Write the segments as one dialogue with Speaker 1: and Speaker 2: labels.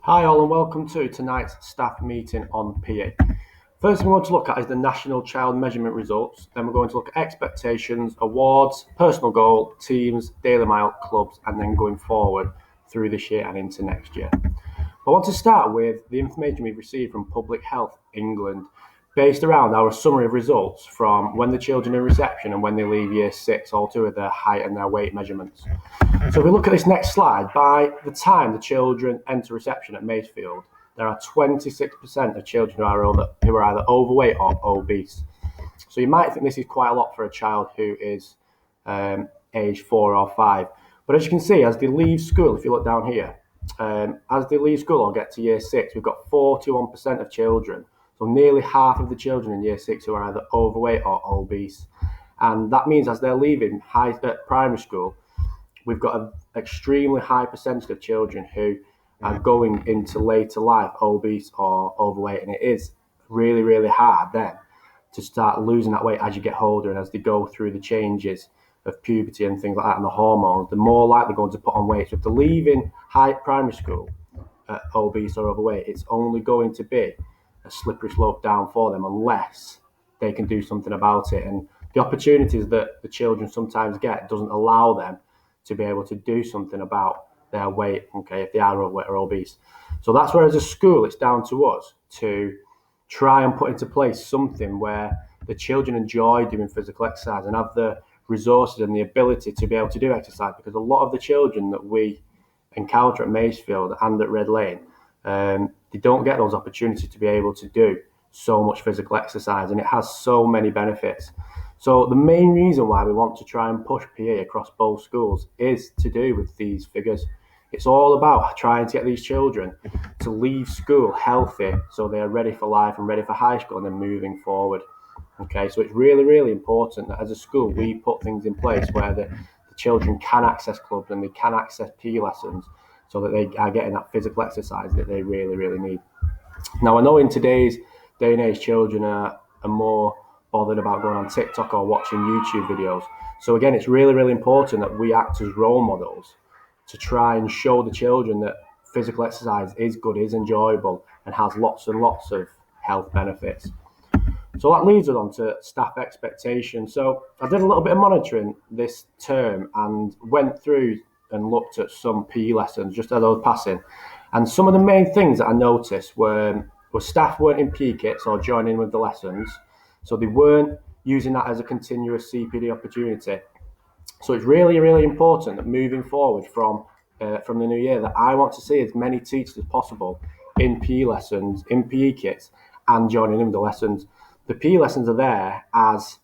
Speaker 1: Hi all and welcome to tonight's staff meeting on PE. First thing we want to look at is the National Child Measurement results. Then we're going to look at expectations, awards, personal goal, teams, Daily Mile, clubs, and then going forward through this year and into next year. I want to start with the information we've received from Public Health England based around our summary of results from when the children are in reception and when they leave year 6, all to with their height and their weight measurements. So if we look at this next slide, by the time the children enter reception at Masefield, there are 26% of children who are either overweight or obese. So you might think this is quite a lot for a child who is age 4 or 5. But as you can see, as they leave school, if you look down here, as they leave school or get to year 6, we've got 41% of children, so nearly half of the children in year 6 who are either overweight or obese. And that means as they're leaving primary school, we've got an extremely high percentage of children who are going into later life obese or overweight, and it is really, really hard then to start losing that weight as you get older and as they go through the changes of puberty and things like that and the hormones. They're more likely going to put on weight. So if they're leaving primary school obese or overweight, it's only going to be a slippery slope down for them unless they can do something about it. And the opportunities that the children sometimes get doesn't allow them to be able to do something about their weight, okay, if they are overweight or obese. So that's where as a school it's down to us to try and put into place something where the children enjoy doing physical exercise and have the resources and the ability to be able to do exercise, because a lot of the children that we encounter at Masefield and at Red Lane, they don't get those opportunities to be able to do so much physical exercise, and it has so many benefits. So the main reason why we want to try and push PE across both schools is to do with these figures. It's all about trying to get these children to leave school healthy so they are ready for life and ready for high school and then moving forward. Okay, so it's really, really important that as a school we put things in place where the children can access clubs and they can access PE lessons so that they are getting that physical exercise that they really, really need. Now, I know in today's day and age, children are more bothered about going on TikTok or watching YouTube videos. So again, it's really, really important that we act as role models to try and show the children that physical exercise is good, is enjoyable, and has lots and lots of health benefits. So that leads us on to staff expectations. So I did a little bit of monitoring this term and went through and looked at some PE lessons just as I was passing. And some of the main things that I noticed were staff weren't in PE kits or joining with the lessons. So they weren't using that as a continuous CPD opportunity. So it's really, really important that moving forward from the new year that I want to see as many teachers as possible in PE lessons, in PE kits, and joining in with the lessons. The PE lessons are there as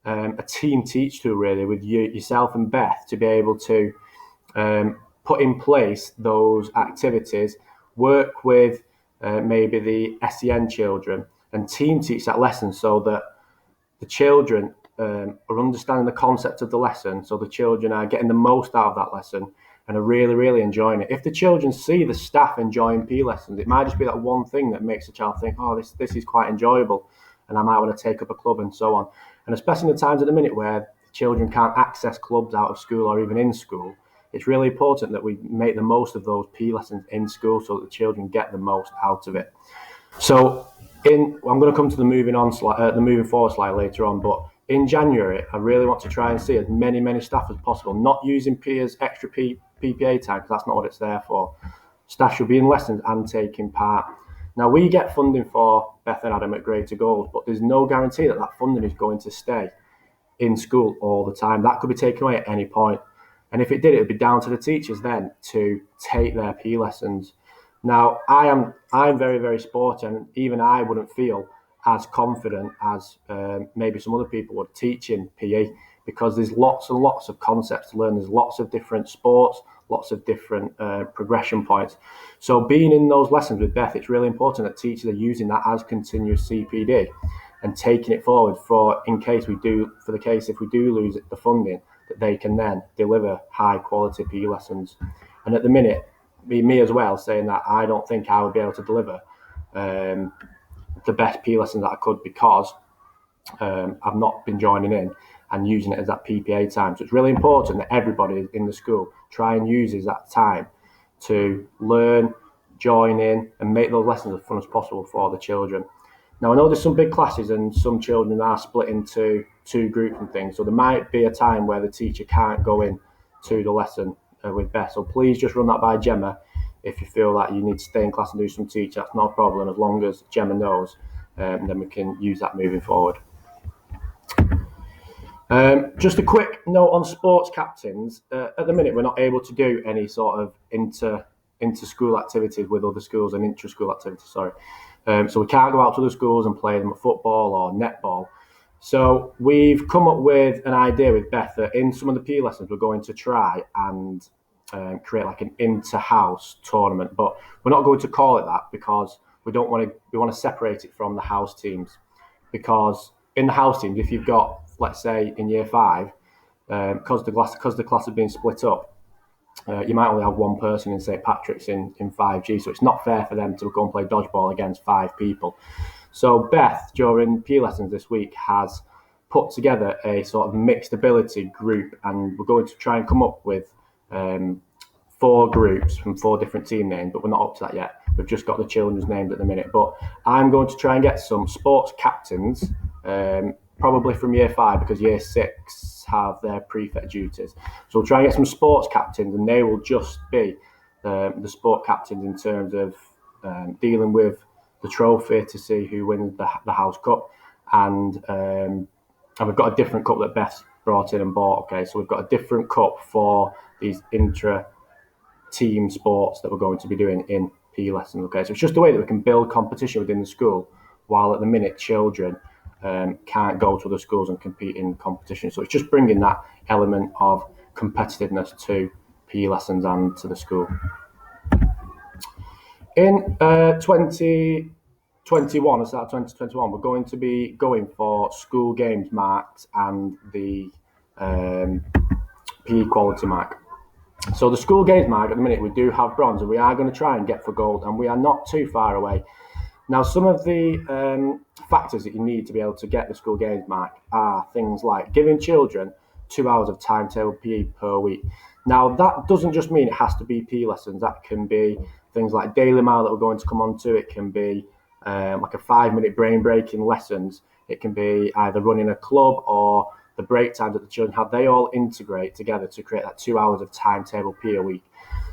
Speaker 1: a team teach tool, really, with yourself and Beth to be able to put in place those activities, work with maybe the SEN children and team teach that lesson so that the children are understanding the concept of the lesson, so the children are getting the most out of that lesson and are really, really enjoying it. If the children see the staff enjoying PE lessons, it might just be that one thing that makes the child think, oh, this is quite enjoyable and I might want to take up a club and so on. And especially in the times at the minute where children can't access clubs out of school or even in school, it's really important that we make the most of those PE lessons in school so that the children get the most out of it. So I'm going to come to the moving forward slide later on, but in January, I really want to try and see as many staff as possible, not using PE as extra PPA time, because that's not what it's there for. Staff should be in lessons and taking part. Now, we get funding for Beth and Adam at Greater Goals, but there's no guarantee that funding is going to stay in school all the time. That could be taken away at any point. And if it did, it would be down to the teachers then to take their PE lessons. Now, I'm very, very sporty, and even I wouldn't feel as confident as maybe some other people would teaching PE, because there's lots and lots of concepts to learn. There's lots of different sports, lots of different progression points. So being in those lessons with Beth, it's really important that teachers are using that as continuous CPD and taking it forward if we do lose the funding, that they can then deliver high quality PE lessons. And at the minute, me as well, saying that I don't think I would be able to deliver the best PE lessons that I could, because I've not been joining in and using it as that PPA time. So it's really important that everybody in the school try and uses that time to learn join in and make those lessons as fun as possible for the children. Now, I know there's some big classes and some children are split into 2 groups and things, so there might be a time where the teacher can't go in to the lesson with Beth. So please just run that by Gemma. If you feel that you need to stay in class and do some teaching, that's not a problem, as long as Gemma knows, then we can use that moving forward. Just a quick note on sports captains. At the minute, we're not able to do any sort of inter-school activities with other schools and intra-school activities, sorry. So we can't go out to the schools and play them at football or netball. So we've come up with an idea with Beth that in some of the PE lessons, we're going to try and create like an inter-house tournament. But we're not going to call it that because we want to separate it from the house teams. Because in the house teams, if you've got, let's say in year 5, because the class has been split up, you might only have one person in St Patrick's in 5G, so it's not fair for them to go and play dodgeball against 5 people. So Beth, during PE lessons this week, has put together a sort of mixed ability group, and we're going to try and come up with 4 groups from 4 different team names, but we're not up to that yet. We've just got the children's names at the minute, but I'm going to try and get some sports captains, probably from year 5, because year 6 have their prefect duties. So we'll try and get some sports captains, and they will just be the sport captains in terms of dealing with the trophy to see who wins the House Cup. And we've got a different cup that Beth's brought in and bought. Okay, so we've got a different cup for these intra-team sports that we're going to be doing in PE lessons. Okay, so it's just a way that we can build competition within the school, while at the minute children can't go to other schools and compete in competition. So it's just bringing that element of competitiveness to PE lessons and to the school. In 2021, the start of 2021, we're going to be going for school games marks and the PE quality mark. So the school games mark, at the minute, we do have bronze, and we are going to try and get for gold, and we are not too far away. Now, some of the factors that you need to be able to get the school games mark are things like giving children 2 hours of timetable PE per week. Now, that doesn't just mean it has to be PE lessons. That can be things like Daily Mile that we're going to come on to. It can be like a 5-minute brain-breaking lessons. It can be either running a club or the break times that the children have. They all integrate together to create that 2 hours of timetable PE a week.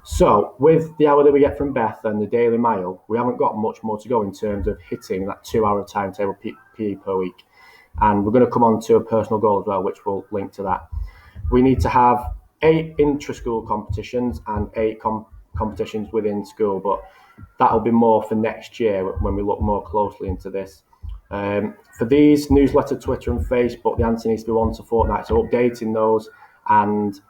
Speaker 1: So with the hour that we get from Beth and the Daily Mile, we haven't got much more to go in terms of hitting that 2 hour timetable PE per week. And we're going to come on to a personal goal as well, which will link to that. We need to have 8 intra-school competitions and 8 competitions within school, but that'll be more for next year when we look more closely into this. For these, newsletter, Twitter and Facebook, the answer needs to be once a fortnight, so updating those and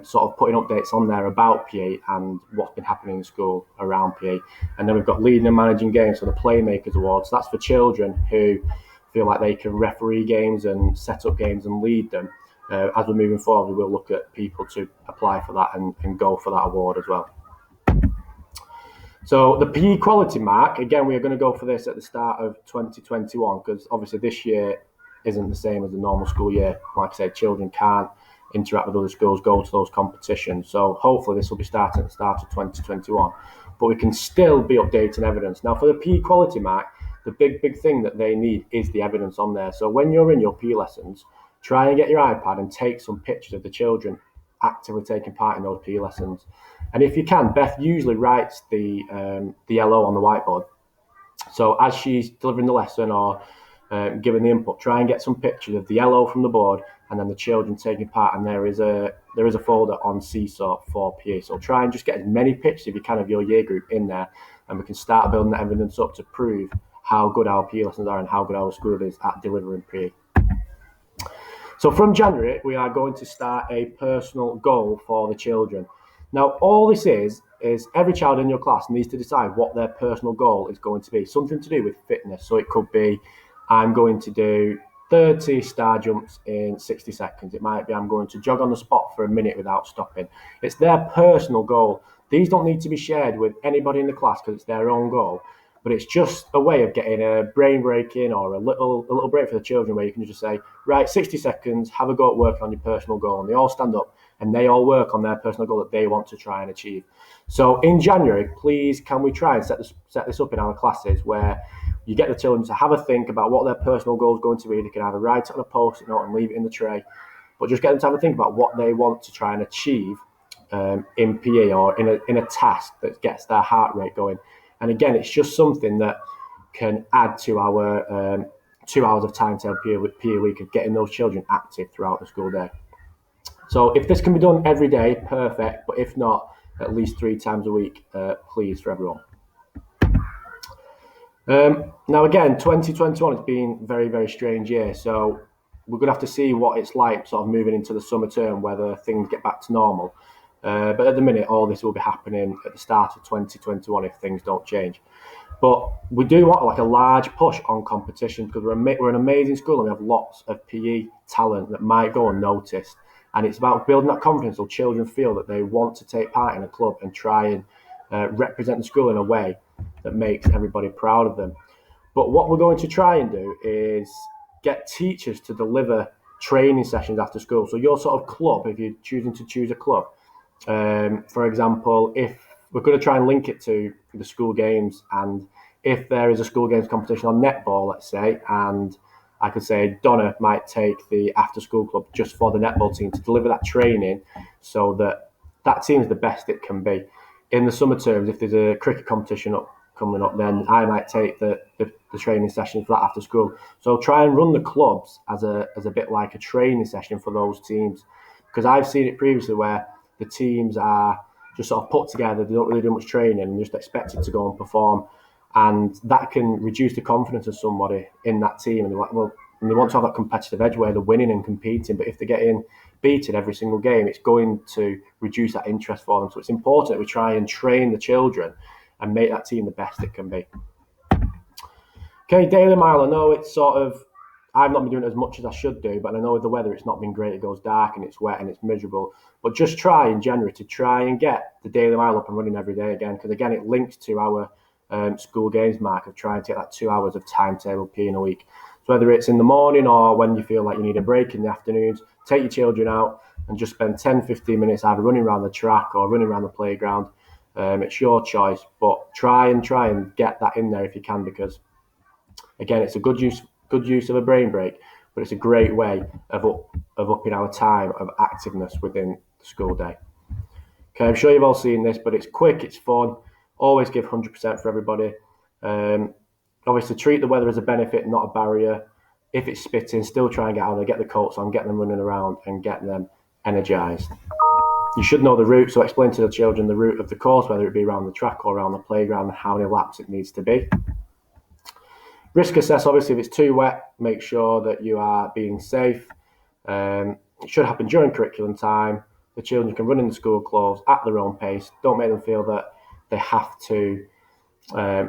Speaker 1: sort of putting updates on there about PE and what's been happening in school around PE. And then we've got leading and managing games, so the Playmakers Awards. That's for children who feel like they can referee games and set up games and lead them. As we're moving forward, we will look at people to apply for that and go for that award as well. So the PE quality mark, again, we are going to go for this at the start of 2021, because obviously this year isn't the same as the normal school year. Like I said, children can't interact with other schools, go to those competitions. So hopefully this will be starting at the start of 2021. But we can still be updating evidence. Now for the PE quality mark, the big thing that they need is the evidence on there. So when you're in your PE lessons, try and get your iPad and take some pictures of the children actively taking part in those PE lessons. And if you can, Beth usually writes the LO on the whiteboard. So as she's delivering the lesson or giving the input, try and get some pictures of the LO from the board and then the children taking part. And there is a folder on Seesaw for PE. So try and just get as many pictures if you can of your year group in there, and we can start building that evidence up to prove how good our PE lessons are and how good our school is at delivering PE. So from January, we are going to start a personal goal for the children. Now, all this is every child in your class needs to decide what their personal goal is going to be. Something to do with fitness. So it could be, I'm going to do 30 star jumps in 60 seconds. It might be, I'm going to jog on the spot for a minute without stopping. It's their personal goal. These don't need to be shared with anybody in the class because it's their own goal. But it's just a way of getting a brain breaking or a little break for the children where you can just say, right, 60 seconds, have a go at working on your personal goal. And they all stand up and they all work on their personal goal that they want to try and achieve. So in January, please, can we try and set this up in our classes where you get the children to have a think about what their personal goal is going to be. They can either write it on a post-it note and leave it in the tray, but just get them to have a think about what they want to try and achieve in PE or in a task that gets their heart rate going. And again, it's just something that can add to our 2 hours of timetable PE week of getting those children active throughout the school day. So if this can be done every day, perfect. But if not, at least 3 times a week, please, for everyone. Now again, 2021 has been a very, very strange year. So we're going to have to see what it's like sort of moving into the summer term, whether things get back to normal. But at the minute, all this will be happening at the start of 2021 if things don't change. But we do want like a large push on competition because we're an amazing school and we have lots of PE talent that might go unnoticed. And it's about building that confidence so children feel that they want to take part in a club and try and represent the school in a way that makes everybody proud of them. But what we're going to try and do is get teachers to deliver training sessions after school. So your sort of club, if you're choosing to choose a club, for example, if we're going to try and link it to the school games, and if there is a school games competition on netball, let's say, and I could say Donna might take the after school club just for the netball team to deliver that training so that team is the best it can be. In the summer terms, if there's a cricket competition coming up, then I might take the training session for that after school. So try and run the clubs as a bit like a training session for those teams, because I've seen it previously where the teams are just sort of put together, they don't really do much training and just expected to go and perform, and that can reduce the confidence of somebody in that team, and they're like, well, and they want to have that competitive edge where they're winning and competing, but if they're getting beaten every single game, it's going to reduce that interest for them. So it's important that we try and train the children and make that team the best it can be. Okay, Daily Mile, I know it's sort of, I've not been doing it as much as I should do, but I know with the weather it's not been great. It goes dark and it's wet and it's miserable. But just try in January to try and get the Daily Mile up and running every day again, because again, it links to our school games mark of trying to get that 2 hours of timetable PE in a week. So whether it's in the morning or when you feel like you need a break in the afternoons, take your children out and just spend 10-15 minutes either running around the track or running around the playground. It's your choice, but try and get that in there if you can, because again, it's a good use of a brain break, but it's a great way of upping our time of activeness within the school day. Okay, I'm sure you've all seen this, but it's quick, it's fun. Always give 100% for everybody. Obviously, treat the weather as a benefit, not a barrier. If it's spitting, still try and get out there, get the coats on, get them running around and get them energised. You should know the route, so explain to the children the route of the course, whether it be around the track or around the playground, and how many laps it needs to be. Risk assess, obviously, if it's too wet, make sure that you are being safe. It should happen during curriculum time. The children can run in the school clothes at their own pace. Don't make them feel that they have to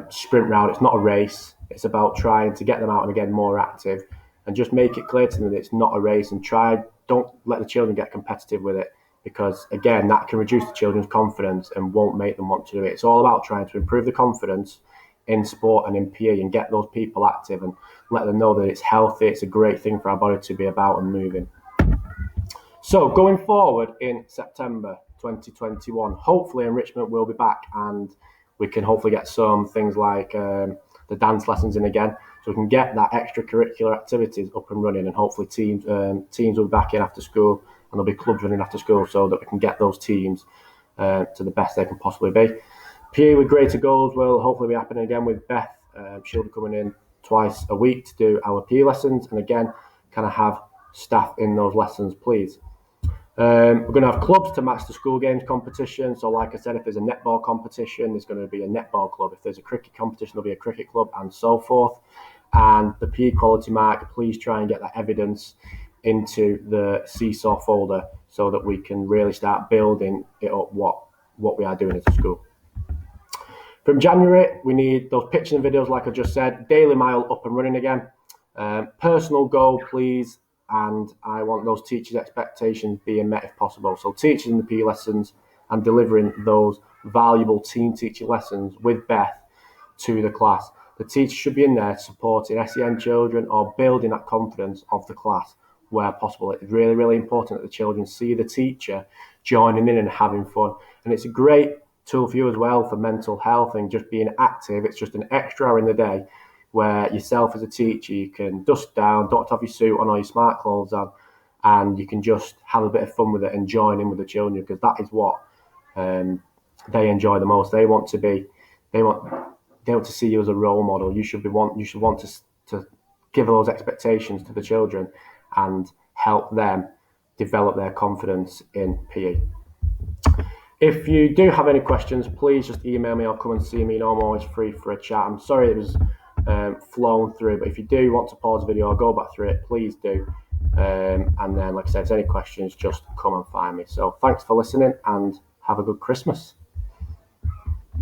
Speaker 1: sprint round. It's not a race. It's about trying to get them out and again more active, and just make it clear to them that it's not a race, and don't let the children get competitive with it, because again, that can reduce the children's confidence and won't make them want to do it. It's all about trying to improve the confidence in sport and in PE and get those people active and let them know that it's healthy, it's a great thing for our body to be about and moving. So going forward in September 2021, hopefully enrichment will be back and we can hopefully get some things like the dance lessons in again, so we can get that extracurricular activities up and running, and hopefully teams will be back in after school and there'll be clubs running after school so that we can get those teams to the best they can possibly be. PE with greater goals will hopefully be happening again with Beth. She'll be coming in twice a week to do our PE lessons, and again, kind of have staff in those lessons, please. We're going to have clubs to match the school games competition. So like I said, if there's a netball competition, there's going to be a netball club. If there's a cricket competition, there'll be a cricket club, and so forth. And the PE quality mark, please try and get that evidence into the Seesaw folder so that we can really start building it up what we are doing as a school. From January, we need those pictures and videos, like I just said. Daily Mile up and running again. Personal goal, please. And I want those teachers' expectations being met if possible. So teachers in the PE lessons and delivering those valuable team teaching lessons with Beth to the class. The teacher should be in there supporting SEN children or building that confidence of the class where possible. It's really, really important that the children see the teacher joining in and having fun. And it's a great tool for you as well for mental health and just being active. It's just an extra hour in the day where yourself as a teacher, you can dust down, don't have your suit on or your smart clothes on, and you can just have a bit of fun with it and join in with the children, because that is what they enjoy the most. They want to see you as a role model. You should want to give those expectations to the children and help them develop their confidence in PE. If you do have any questions, please just email me or come and see me. I'm always free for a chat. I'm sorry it was flown through, but if you do want to pause the video or go back through it, please do. And then, like I said, if there's any questions, just come and find me. So thanks for listening and have a good Christmas.